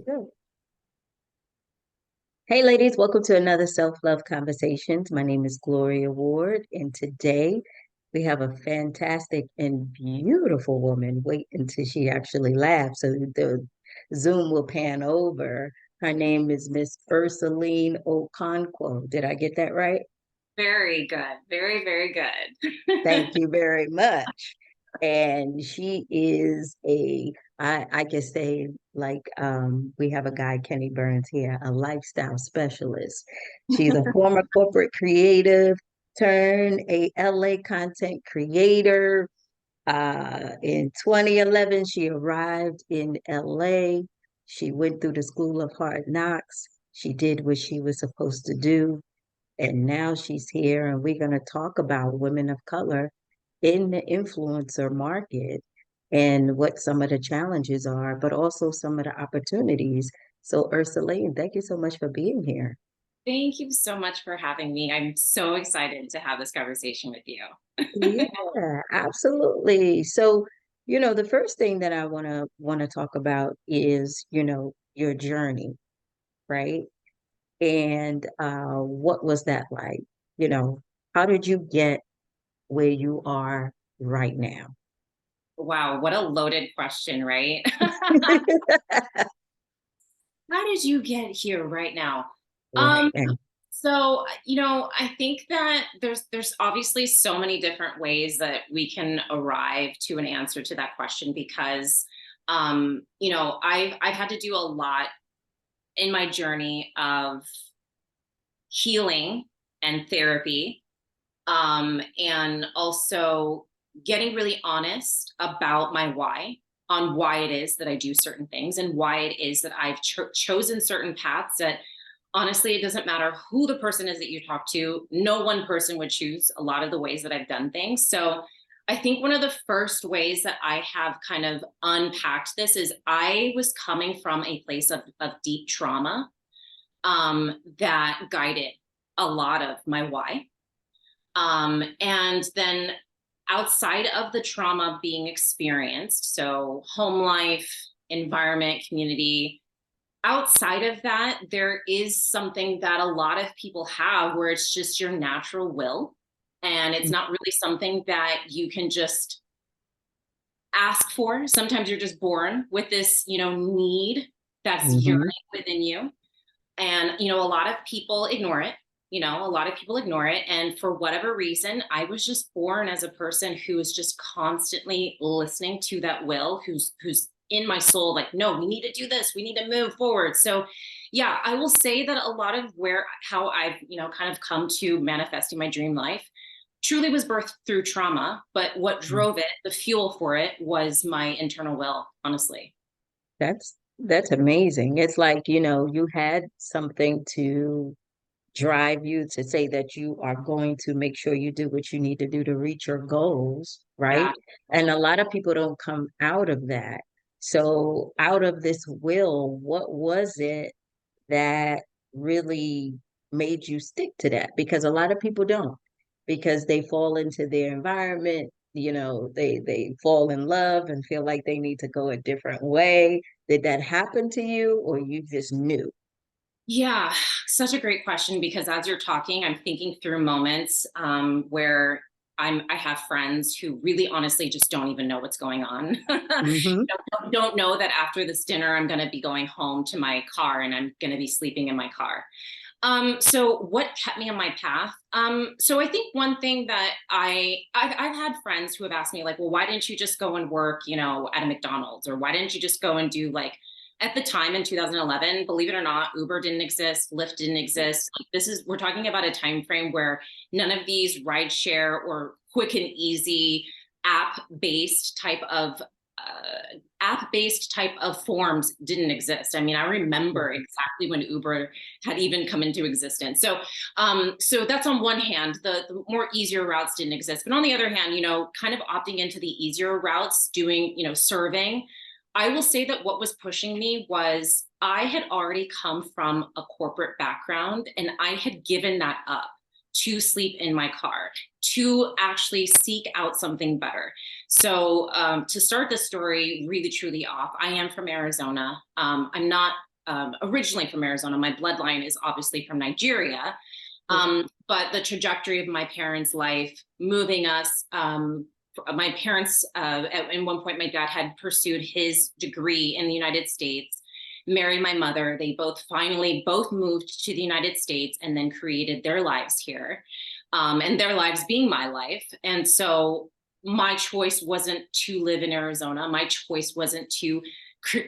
Good. Hey, ladies, welcome to another Self-Love Conversations. My name is Gloria Ward, and today we have a fantastic and beautiful woman. Wait until she actually laughs, so the Zoom will pan over. Her name is Miss Ursulline Okonkwo. Did I get that right? Very good. Very, very good. Thank you very much. And she is I can say like we have a guy, Kenny Burns here, a lifestyle specialist. She's a former corporate creative turned a LA content creator. In 2011, she arrived in LA. She went through the School of Hard Knocks. She did what she was supposed to do. And now she's here, and we're going to talk about women of color in the influencer market and what some of the challenges are, but also some of the opportunities. So, Ursuline, thank you so much for being here. Thank you so much for having me. I'm so excited to have this conversation with you. Yeah, absolutely. So, the first thing that I want to talk about is, your journey, right? And what was that like? You know, how did you get where you are right now? Wow, what a loaded question, right? How did you get here right now? Right Um, now. I think that there's obviously so many different ways that we can arrive to an answer to that question because I've had to do a lot in my journey of healing and therapy, and also getting really honest about my why, on why it is that I do certain things and why it is that I've chosen certain paths that honestly, it doesn't matter who the person is that you talk to. No one person would choose a lot of the ways that I've done things. So I think one of the first ways that I have kind of unpacked this is I was coming from a place of deep trauma, that guided a lot of my why. And then outside of the trauma being experienced, so home life, environment, community, outside of that, there is something that a lot of people have where it's just your natural will. And it's not really something that you can just ask for. Sometimes you're just born with this, need that's yearning Mm-hmm. within you. And, a lot of people ignore it. A lot of people ignore it. And for whatever reason, I was just born as a person who is just constantly listening to that will, who's in my soul, like, no, we need to do this. We need to move forward. So yeah, I will say that a lot of how I've, kind of come to manifesting my dream life truly was birthed through trauma. But what drove it, the fuel for it was my internal will, honestly. That's amazing. It's like, you had something to drive you to say that you are going to make sure you do what you need to do to reach your goals, right? Yeah. And a lot of people don't come out of that. So, out of this will, what was it that really made you stick to that? Because a lot of people don't, because they fall into their environment, they fall in love and feel like they need to go a different way. Did that happen to you, or you just knew? Yeah, such a great question because as you're talking, I'm thinking through moments where I have friends who really honestly just don't even know what's going on. Hmm. Don't know that after this dinner, I'm going to be going home to my car and I'm going to be sleeping in my car. So what kept me on my path? So I think one thing that I've had friends who have asked me like, well, why didn't you just go and work, at a McDonald's, or why didn't you just go and do like, at the time in 2011, believe it or not, Uber didn't exist, Lyft didn't exist. Like, we're talking about a time frame where none of these rideshare or quick and easy app-based type of forms didn't exist. I mean, I remember exactly when Uber had even come into existence. So that's on one hand, the more easier routes didn't exist. But on the other hand, kind of opting into the easier routes, doing, serving, I will say that what was pushing me was I had already come from a corporate background and I had given that up to sleep in my car, to actually seek out something better. So to start the story really truly off, I am from Arizona. I'm not originally from Arizona. My bloodline is obviously from Nigeria. But the trajectory of my parents' life, moving us, my parents, at one point, my dad had pursued his degree in the United States, married my mother. They both moved to the United States and then created their lives here, and their lives being my life. And so my choice wasn't to live in Arizona. My choice wasn't to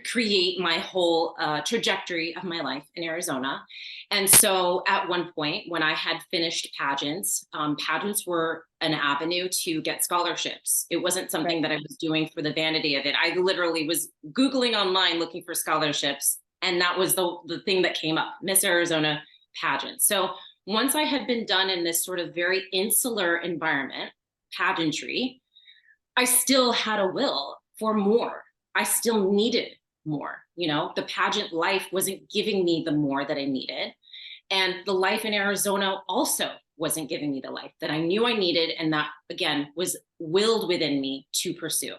create my whole trajectory of my life in Arizona. And so at one point, when I had finished pageants, pageants were an avenue to get scholarships. It wasn't something that I was doing for the vanity of it. I literally was Googling online looking for scholarships, and that was the thing that came up, Miss Arizona pageant. So once I had been done in this sort of very insular environment, pageantry, I still had a will for more. I still needed more. You know, the pageant life wasn't giving me the more that I needed. And the life in Arizona also wasn't giving me the life that I knew I needed. And that, again, was willed within me to pursue.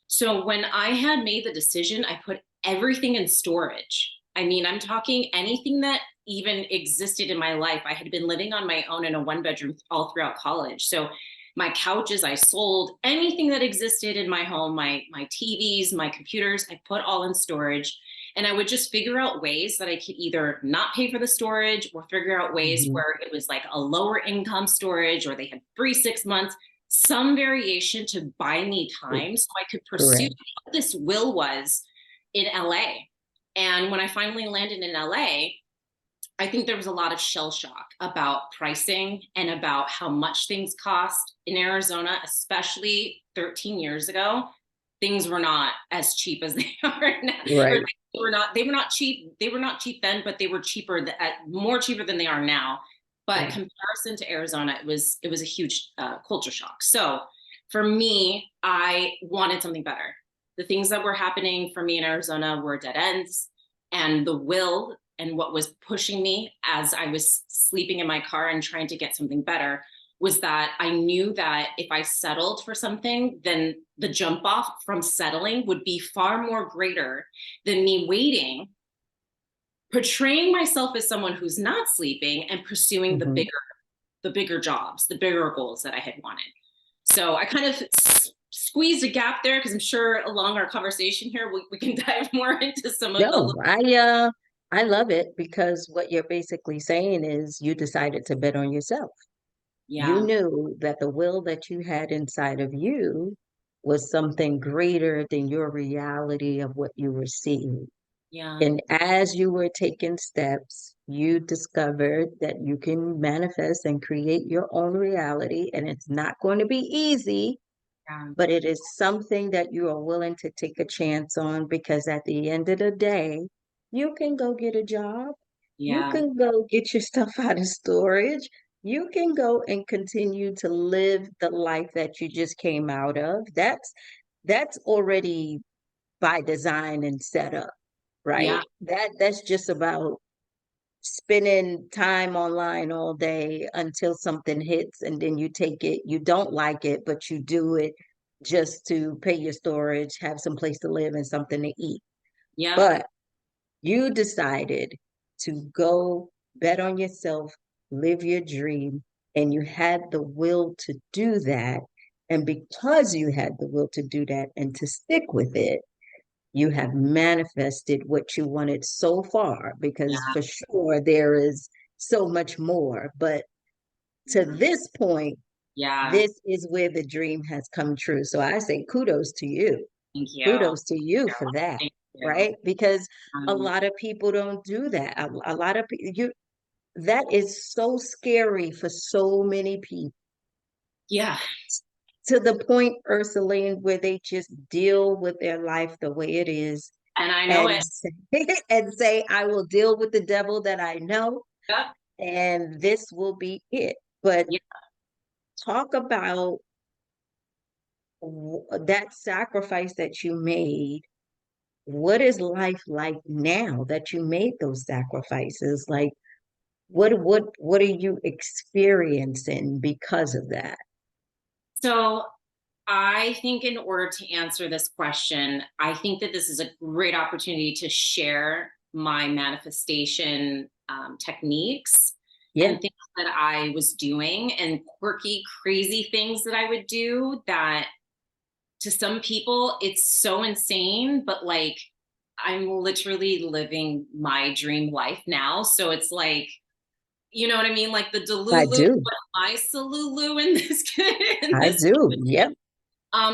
So when I had made the decision, I put everything in storage. I mean, I'm talking anything that even existed in my life. I had been living on my own in a 1-bedroom all throughout college. So my couches, I sold anything that existed in my home, my TVs, my computers, I put all in storage. And I would just figure out ways that I could either not pay for the storage or figure out ways where it was like a lower income storage, or they had free 6 months, some variation to buy me time so I could pursue what this will was in LA. And when I finally landed in LA, I think there was a lot of shell shock about pricing and about how much things cost in Arizona, especially 13 years ago. Things were not as cheap as they are now. Right. They were not cheap. They were not cheap then, but they were more cheaper than they are now. But comparison to Arizona, it was a huge culture shock. So for me, I wanted something better. The things that were happening for me in Arizona were dead ends, and the will and what was pushing me as I was sleeping in my car and trying to get something better was that I knew that if I settled for something, then the jump off from settling would be far more greater than me waiting, portraying myself as someone who's not sleeping and pursuing the bigger jobs, the bigger goals that I had wanted. So I kind of squeezed a gap there, because I'm sure along our conversation here, we can dive more into some of the. I love it, because what you're basically saying is you decided to bet on yourself. You Yeah. knew that the will that you had inside of you was something greater than your reality of what you were seeing. Yeah. And as you were taking steps, you discovered that you can manifest and create your own reality. And it's not going to be easy, Yeah. but it is something that you are willing to take a chance on, because at the end of the day, you can go get a job. You Yeah. can go get your stuff out of storage. You can go and continue to live the life that you just came out of. That's already by design and set up, Yeah. right? That's just about spending time online all day until something hits, and then you take it. You don't like it, but you do it just to pay your storage, have some place to live and something to eat. Yeah. But you decided to go bet on yourself, live your dream, and you had the will to do that. And because you had the will to do that and to stick with it, you have manifested what you wanted so far, because Yeah. for sure there is so much more. But to this point, Yeah. this is where the dream has come true. So I say kudos to you. Thank you. Kudos to you for that, Thank you. right? Because a Um, lot of people don't do that. A lot of people, that is so scary for so many people, yeah. to the point, Ursulene, where they just deal with their life the way it is, And I know it. and say, and say, I will deal with the devil that I know, Yeah. and this will be it. But Yeah. talk about that sacrifice that you made. What is life like now that you made those sacrifices? Like, what are you experiencing because of that? So I think in order to answer this question, I think that this is a great opportunity to share my manifestation techniques Yeah, and things that I was doing and quirky, crazy things that I would do that to some people it's so insane, but like I'm literally living my dream life now. So it's like, you know what I mean? Like the I Delulu, do. but my Salulu in this in I this. do. Yep.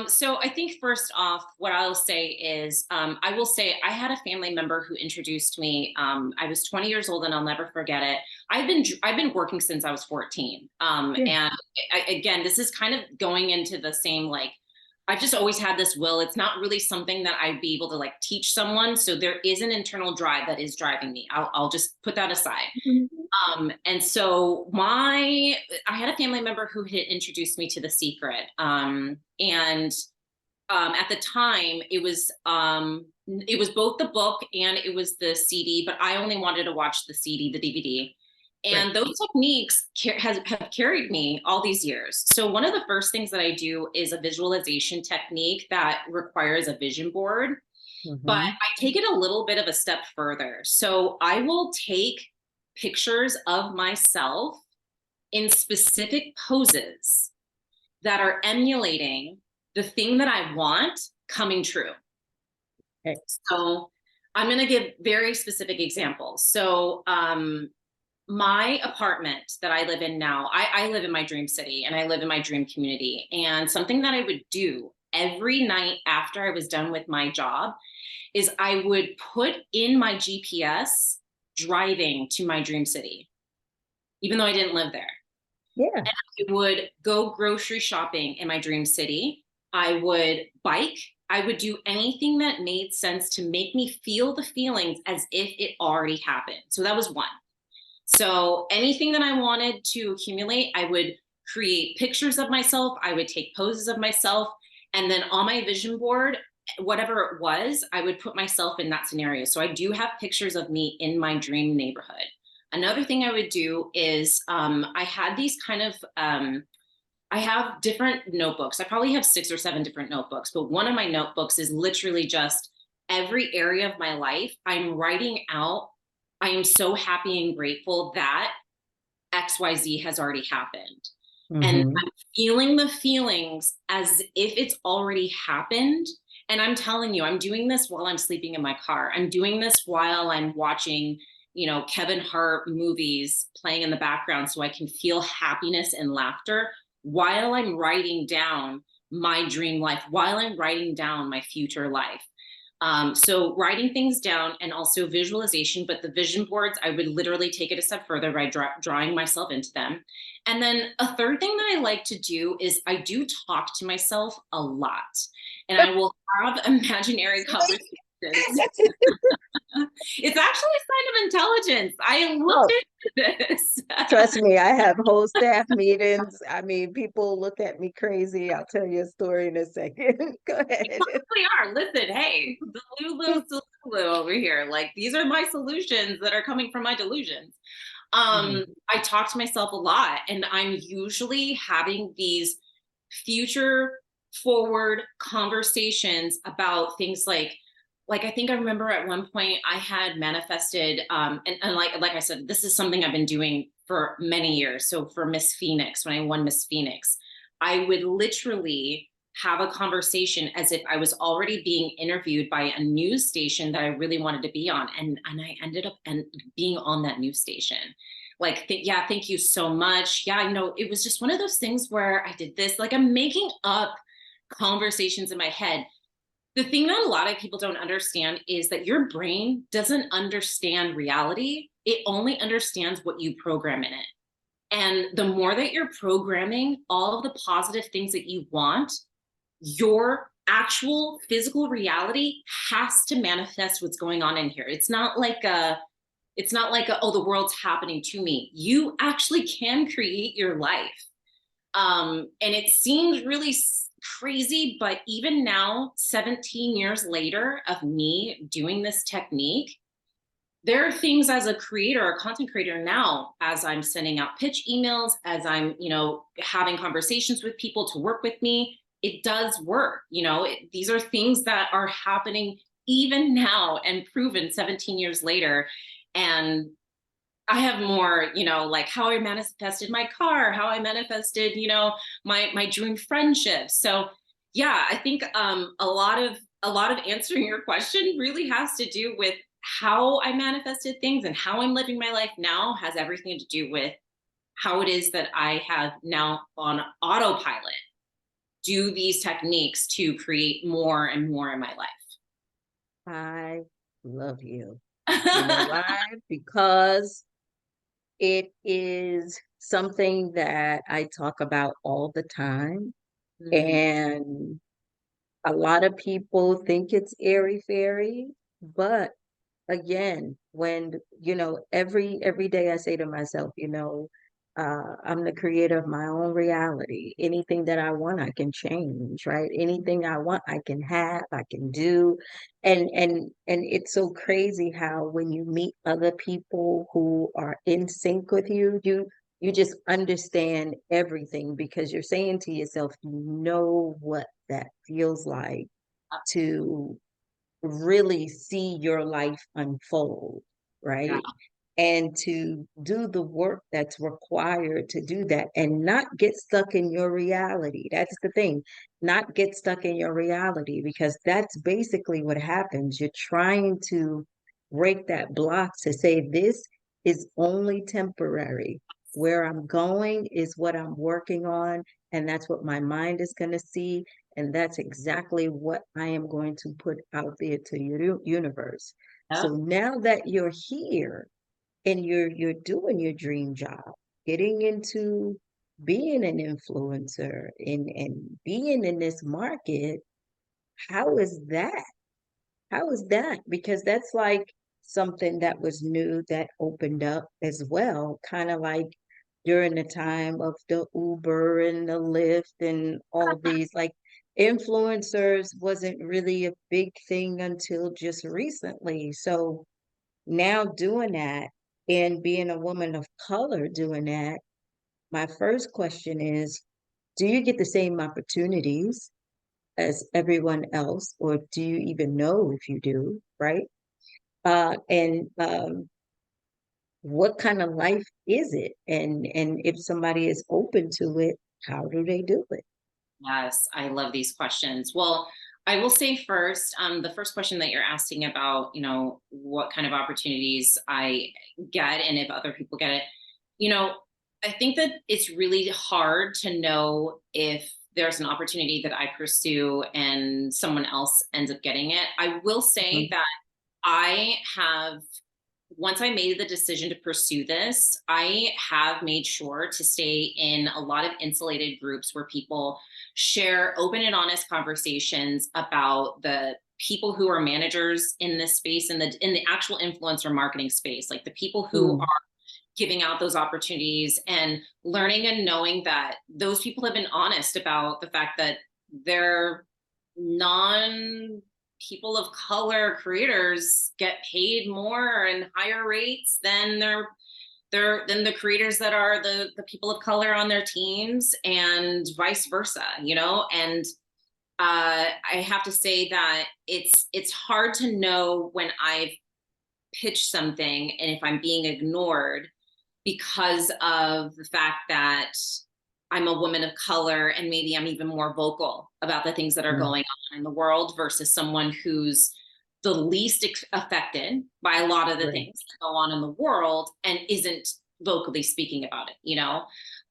So I think first off, what I'll say is, I will say I had a family member who introduced me. I was 20 years old, and I'll never forget it. I've been working since I was 14. Yeah. And again, this is kind of going into the same like. I've just always had this will. It's not really something that I'd be able to like teach someone. So there is an internal drive that is driving me. I'll just put that aside. Mhm. And so I had a family member who had introduced me to The Secret. And at the time it was both the book and it was the CD, but I only wanted to watch the CD, the DVD. Right. And those techniques have carried me all these years. So one of the first things that I do is a visualization technique that requires a vision board, but Hmm. I take it a little bit of a step further. So I will take pictures of myself in specific poses that are emulating the thing that I want coming true. Okay. So I'm going to give very specific examples. So, my apartment that I live in now, I live in my dream city and I live in my dream community. And something that I would do every night after I was done with my job is I would put in my GPS driving to my dream city, even though I didn't live there. Yeah. I would go grocery shopping in my dream city. I would bike. I would do anything that made sense to make me feel the feelings as if it already happened. So that was one. So anything that I wanted to accumulate, I would create pictures of myself. I would take poses of myself. And then on my vision board, whatever it was, I would put myself in that scenario. So I do have pictures of me in my dream neighborhood. Another thing I would do is I had these kind of I have different notebooks. I probably have 6 or 7 different notebooks, but one of my notebooks is literally just every area of my life. I'm writing out, I am so happy and grateful that XYZ has already happened. And Hmm. I'm feeling the feelings as if it's already happened. And I'm telling you, I'm doing this while I'm sleeping in my car. I'm doing this while I'm watching, Kevin Hart movies playing in the background so I can feel happiness and laughter while I'm writing down my dream life, while I'm writing down my future life. So writing things down and also visualization, but the vision boards, I would literally take it a step further by drawing myself into them. And then a third thing that I like to do is I do talk to myself a lot and I will have imaginary conversations. It's actually a sign of intelligence. I looked Oh, into this. trust me, I have whole staff meetings. I mean, people look at me crazy. I'll tell you a story in a second. Go ahead. We are. Listen, hey, the Lulu Lulu over here. Like these are my solutions that are coming from my delusions. Mhm. I talk to myself a lot, and I'm usually having these future forward conversations about things like I think I remember at one point I had manifested and like I said, this is something I've been doing for many years. So for Miss Phoenix, when I won Miss Phoenix, I would literally have a conversation as if I was already being interviewed by a news station that I really wanted to be on, and I ended up being on that news station. Like, yeah, thank you so much. Yeah, it was just one of those things where I did this. Like, I'm making up conversations in my head. The thing that a lot of people don't understand is that your brain doesn't understand reality. It only understands what you program in it. And the more that you're programming all of the positive things that you want, your actual physical reality has to manifest what's going on in here. It's not like oh, the world's happening to me. You actually can create your life. And it seems really crazy, but even now, 17 years later of me doing this technique, there are things as a creator, a content creator now, as I'm sending out pitch emails, as I'm, having conversations with people to work with me, it does work. These are things that are happening even now and proven 17 years later. And I have more, like how I manifested my car, how I manifested, my dream friendships. So yeah, I think a lot of answering your question really has to do with how I manifested things, and how I'm living my life now has everything to do with how it is that I have now on autopilot do these techniques to create more and more in my I love you. You know life. why? Because it is something that I talk about all the time. Mhm. And a lot of people think it's airy fairy, but again, when, every day I say to myself, I'm the creator of my own reality. Anything that I want, I can change, right? Anything I want, I can have, I can do. And it's so crazy how when you meet other people who are in sync with you, you just understand everything, because you're saying to yourself, you know what that feels like to really see your life unfold, Yeah. right? And to do the work that's required to do that and not get stuck in your reality. That's the thing, not get stuck in your reality, because that's basically what happens. You're trying to break that block to say, this is only temporary. Where I'm going is what I'm working on, and that's what my mind is going to see. And that's exactly what I am going to put out there to your universe. Yep. So now that you're here, and you're doing your dream job, getting into being an influencer and being in this market, how is that? How is that? Because that's like something that was new that opened up as well, kind of like during the time of the Uber and the Lyft and all these, like, influencers wasn't really a big thing until just recently. So now doing that and being a woman of color doing that, my first question is, do you get the same opportunities as everyone else, or do you even know if you do, right? And what kind of life is it? And if somebody is open to it, how do they do it? Yes, I love these questions. Well, I will say first, the first question that you're asking about, what kind of opportunities I get and if other people get it, you know, I think that it's really hard to know if there's an opportunity that I pursue and someone else ends up getting it. I will say Mhm. that I have, once I made the decision to pursue this, I have made sure to stay in a lot of insulated groups where people share open and honest conversations about the people who are managers in this space, and in the actual influencer marketing space, like the people who Mm, are giving out those opportunities, and learning and knowing that those people have been honest about the fact that they're non people of color creators get paid more and higher rates than than the creators that are the people of color on their teams, and vice versa, and I have to say that it's hard to know when I've pitched something and if I'm being ignored because of the fact that I'm a woman of color, and maybe I'm even more vocal about the things that are mm, going on in the world versus someone who's the least affected by a lot of the right. things that go on in the world and isn't vocally speaking about it.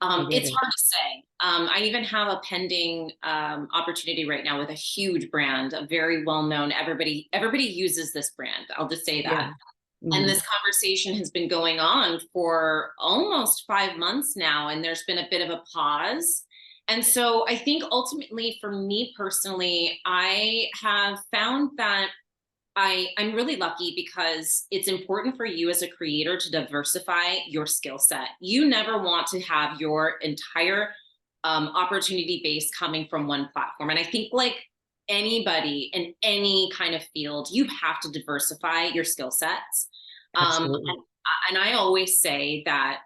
I get It's it. hard to say. I even have a pending opportunity right now with a huge brand, a very well known. Everybody uses this brand. I'll just say Yeah. that, and Hmm. this conversation has been going on for almost 5 months now, and there's been a bit of a pause. And so I think ultimately, for me personally, I have found that I'm really lucky because it's important for you as a creator to diversify your skill set. You never want to have your entire opportunity base coming from one platform. And I think, like anybody in any kind of field, you have to diversify your skill sets. Absolutely. And I always say that,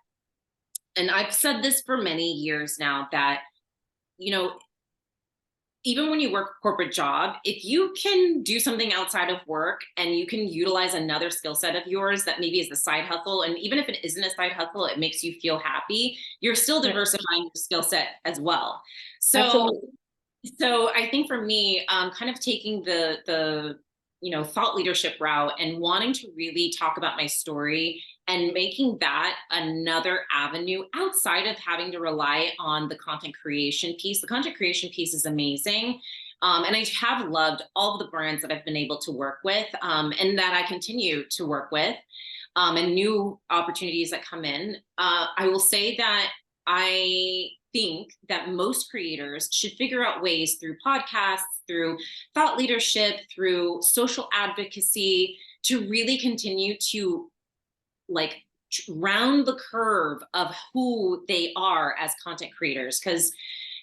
and I've said this for many years now, that, you know, even when you work a corporate job, if you can do something outside of work and you can utilize another skill set of yours that maybe is a side hustle, and even if it isn't a side hustle, it makes you feel happy, you're still Right. diversifying your skill set as well. So Absolutely. so I think for me, kind of taking the thought leadership route and wanting to really talk about my story and making that another avenue outside of having to rely on the content creation piece. The content creation piece is amazing. And I have loved all of the brands that I've been able to work with, and that I continue to work with, and new opportunities that come in. I will say that I think that most creators should figure out ways through podcasts, through thought leadership, through social advocacy to really continue to like round the curve of who they are as content creators. Because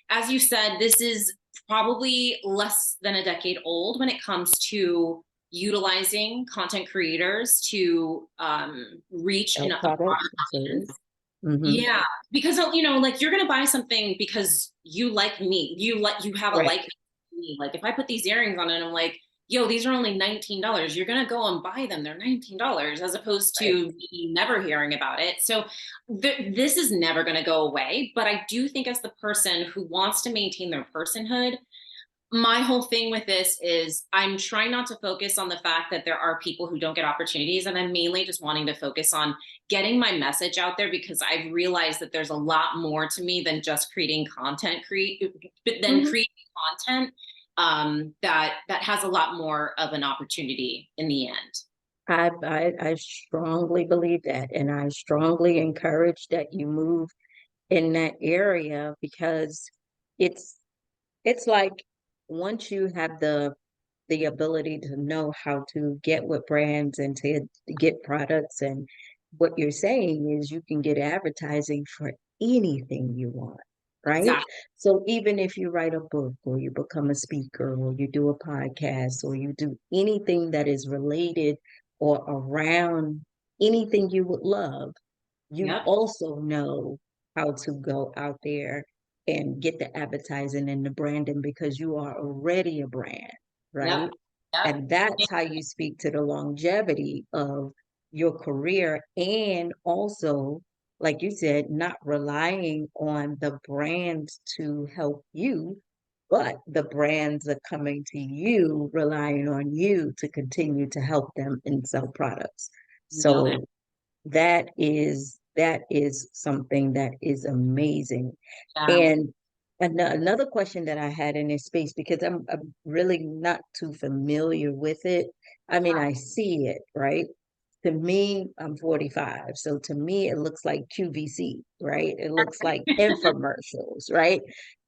as you said, this is probably less than a decade old when it comes to utilizing content creators to reach a Help broader products and service. audience. Hmm. Yeah, because like you're gonna buy something because you like me. You have a Right. like me. Like if I put these earrings on and I'm like, yo, these are only $19, you're gonna go and buy them. They're $19 as opposed Right. to me never hearing about it. So this is never gonna go away. But I do think as the person who wants to maintain their personhood, my whole thing with this is I'm trying not to focus on the fact that there are people who don't get opportunities. And I'm mainly just wanting to focus on getting my message out there because I've realized that there's a lot more to me than just creating content, Hmm. creating content that has a lot more of an opportunity in the end. I strongly believe that, and I strongly encourage that you move in that area because it's it's like once you have the ability to know how to get with brands and to get products, and what you're saying is you can get advertising for anything you want, right? Exactly. So even if you write a book or you become a speaker or you do a podcast or you do anything that is related or around anything you would love, you Yep. also know how to go out there and get the advertising and the branding because you are already a brand, Yep. right? Yep. And that's how you speak to the longevity of your career. And also, like you said, not relying on the brands to help you, but the brands are coming to you, relying on you to continue to help them and sell products. Nailed it. So that is something that is amazing. Yeah. And another question that I had in this space, because I'm really not too familiar with it. I mean, I see it, right? To me, I'm 45. So to me, it looks like QVC, right? It looks like infomercials, right?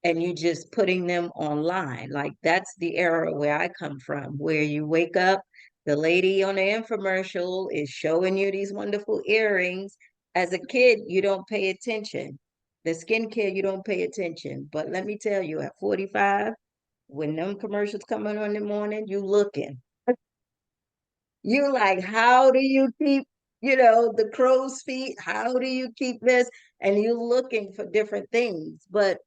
And you just putting them online. Like that's the era where I come from, where you wake up, the lady on the infomercial is showing you these wonderful earrings. As a kid, you don't pay attention. The skincare, you don't pay attention. But let me tell you, at 45, when them commercials coming on in the morning, you looking. You like, how do you keep, the crow's feet? How do you keep this? And you looking for different things. But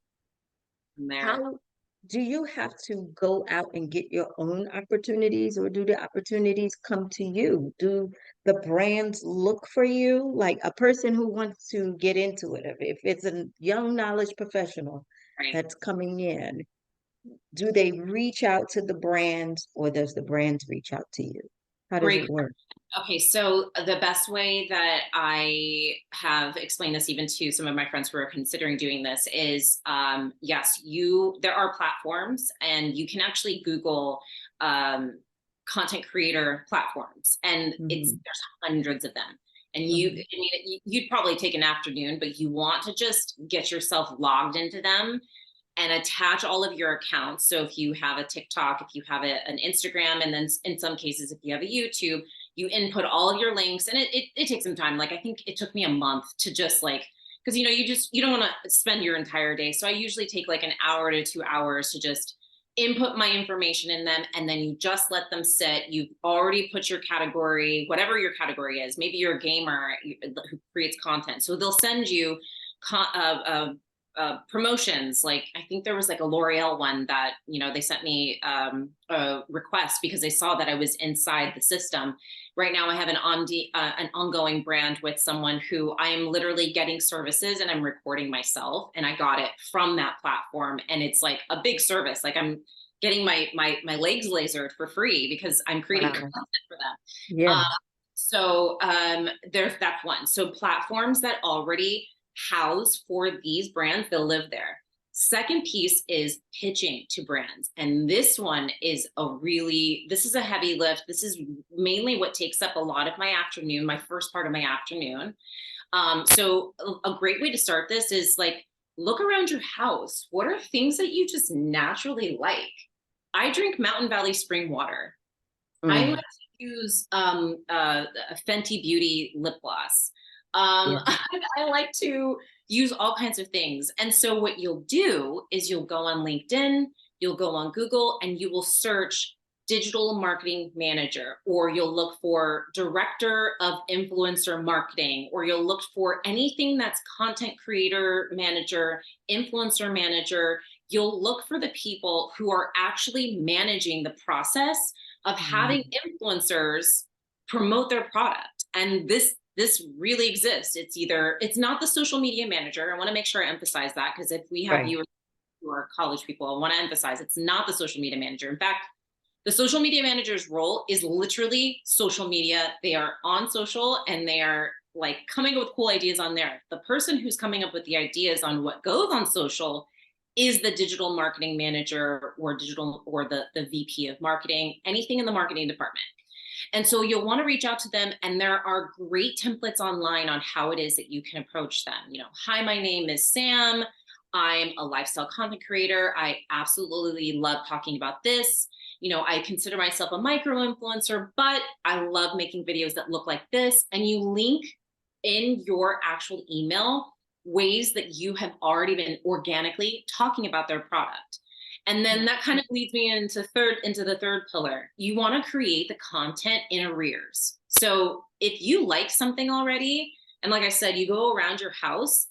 I'm there. how do you have to go out and get your own opportunities, or do the opportunities come to you? Do the brands look for you? Like a person who wants to get into it, if it's a young knowledge professional Right. that's coming in, do they reach out to the brands or does the brands reach out to you? How does Great. it work? Okay, so the best way that I have explained this even to some of my friends who are considering doing this is, yes, there are platforms and you can actually Google um, content creator platforms, and Hmm. there's hundreds of them. And Hmm. I mean, you'd probably take an afternoon, but you want to just get yourself logged into them and attach all of your accounts. So if you have a TikTok, if you have an Instagram, and then in some cases, if you have a YouTube, you input all of your links, and it takes some time. Like I think it took me a month to just like, because you don't want to spend your entire day. So I usually take like an hour to 2 hours to just input my information in them, and then you just let them sit. You've already put your category, whatever your category is. Maybe you're a gamer who creates content, so they'll send you promotions. Like I think there was like a L'Oreal one that, they sent me a request because they saw that I was inside the system. Right now I have an ongoing brand with someone who I am literally getting services and I'm recording myself, and I got it from that platform, and it's like a big service. Like I'm getting my legs lasered for free because I'm creating Wow. content for them. Yeah. There's that one. So platforms that already house for these brands, they'll live there. Second piece is pitching to brands. And this one is this is a heavy lift. This is mainly what takes up a lot of my afternoon, my first part of my afternoon. So a great way to start this is like, look around your house. What are things that you just naturally like? I drink Mountain Valley spring water. I like Mm, to use a Fenty Beauty lip gloss. yeah. I like to use all kinds of things. And so what you'll do is you'll go on LinkedIn, you'll go on Google, and you will search digital marketing manager, or you'll look for director of influencer marketing, or you'll look for anything that's content creator manager, influencer manager. You'll look for the people who are actually managing the process of having Mm, influencers promote their product. And this really exists. It's not the social media manager. I want to make sure I emphasize that, because if we have right. viewers who are college people, I want to emphasize it's not the social media manager. In fact, the social media manager's role is literally social media. They are on social and they are like coming up with cool ideas on there. The person who's coming up with the ideas on what goes on social is the digital marketing manager, or the VP of marketing, anything in the marketing department. And so you'll want to reach out to them, and there are great templates online on how it is that you can approach them. Hi, my name is Sam. I'm a lifestyle content creator. I absolutely love talking about this. I consider myself a micro influencer, but I love making videos that look like this. And you link in your actual email ways that you have already been organically talking about their product. And then that kind of leads me into the third pillar. You want to create the content in arrears. So if you like something already, and like I said, you go around your house,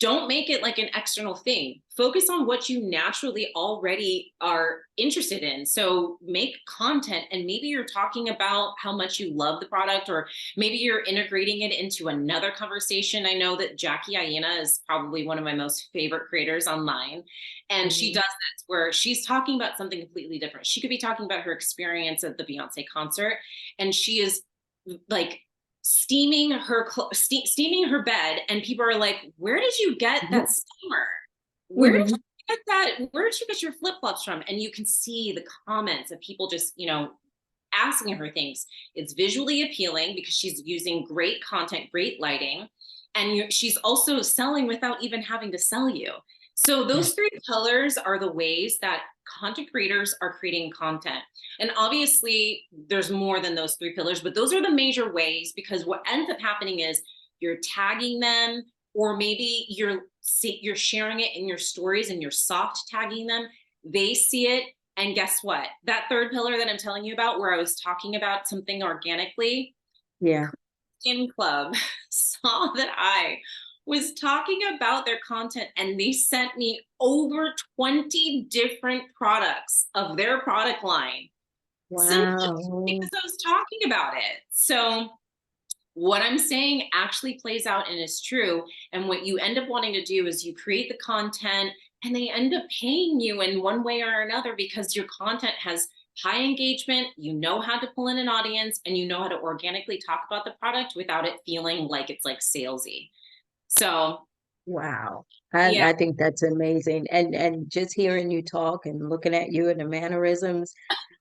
don't make it like an external thing. Focus on what you naturally already are interested in. So make content, and maybe you're talking about how much you love the product, or maybe you're integrating it into another conversation. I know that Jackie Aina is probably one of my most favorite creators online. And she Mhm. does this where she's talking about something completely different. She could be talking about her experience at the Beyonce concert, and she is like steaming her bed, and people are like, where did you get that steamer? Where did Mhm. you get that? Where did you get your flip-flops from? And you can see the comments of people just asking her things. It's visually appealing because she's using great content, great lighting, and she's also selling without even having to sell you. So Yeah. those three pillars are the ways that content creators are creating content. And obviously there's more than those three pillars, but those are the major ways, because what ends up happening is you're tagging them, or maybe you're sharing it in your stories and you're soft tagging them. They see it, and guess what? That third pillar that I'm telling you about, where I was talking about something organically, Yeah. Skin Club saw that I was talking about their content, and they sent me over 20 different products of their product line, simply Wow. because I was talking about it. So what I'm saying actually plays out and is true. And what you end up wanting to do is you create the content, and they end up paying you in one way or another, because your content has high engagement, you know how to pull in an audience, and you know how to organically talk about the product without it feeling like it's like salesy. So Wow. yeah. I think that's amazing. And just hearing you talk and looking at you and the mannerisms,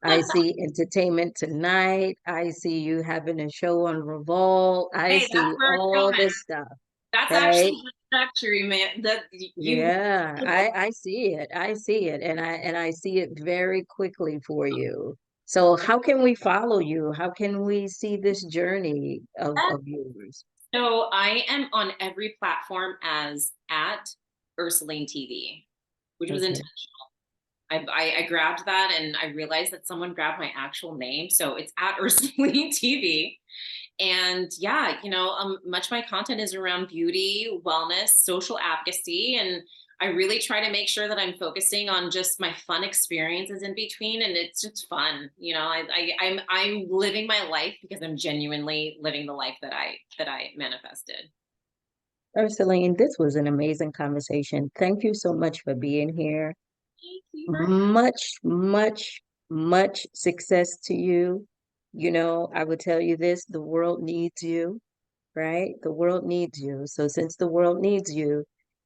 I see Entertainment Tonight. I see you having a show on Revolt. I Hey, that's see where it's all going. this stuff, That's right? actually the trajectory, man. That you Yeah, I see it. I see it. And I see it very quickly for you. So how can we follow you? How can we see this journey of yours? So I am on every platform as at Ursulane TV, which was Okay. intentional. I grabbed that, and I realized that someone grabbed my actual name. So it's at Ursulane TV. And yeah, much of my content is around beauty, wellness, social advocacy. And I really try to make sure that I'm focusing on just my fun experiences in between, and it's just fun. I'm living my life because I'm genuinely living the life that I manifested. Ursuline, this was an amazing conversation. Thank you so much for being here. Thank you for Much, much, much success to you. I would tell you this, the world needs you, right? The world needs you. So since the world needs you,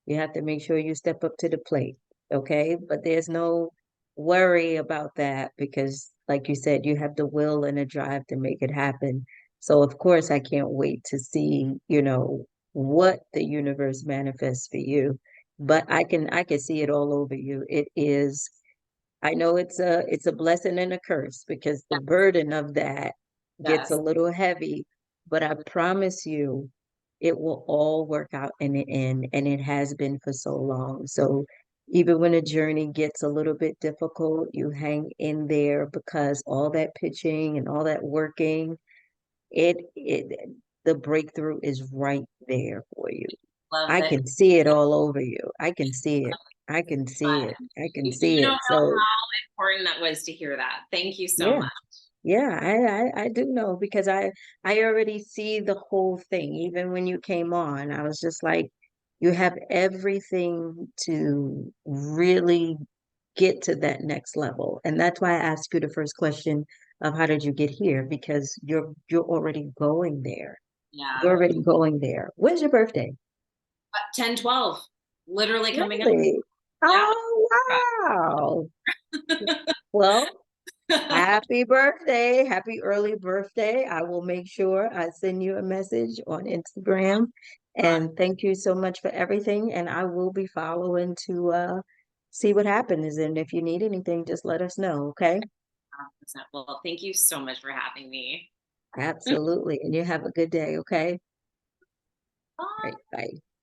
you have to make sure you step up to the plate, okay? But there's no worry about that because, like you said, you have the will and the drive to make it happen. So of course, I can't wait to see, what the universe manifests for you. But I can see it all over you. It is, I know it's a blessing and a curse because the burden of that gets a yes. little heavy, but I promise you it will all work out in the end, and it has been for so long. So even when a journey gets a little bit difficult, you hang in there because all that pitching and all that working, it the breakthrough is right there for you. Love I that. can see it all over you. I can see it. I can see it. I can see You know it. So how important that was to hear that. Thank you so yeah, much. yeah, I do know because I already see the whole thing. Even when you came on, I was just like, you have everything to really get to that next level. And that's why I asked you the first question of how did you get here? Because you're already going there. Yeah. You're already going there. When's your birthday? 10-12, literally coming up. Really? Yeah. Oh, wow. Well, happy birthday. Happy early birthday. I will make sure I send you a message on Instagram. And thank you so much for everything. And I will be following to see what happens. And if you need anything, just let us know, okay? 100%. Well, thank you so much for having me. Absolutely. And you have a good day, okay? All right, Bye. bye.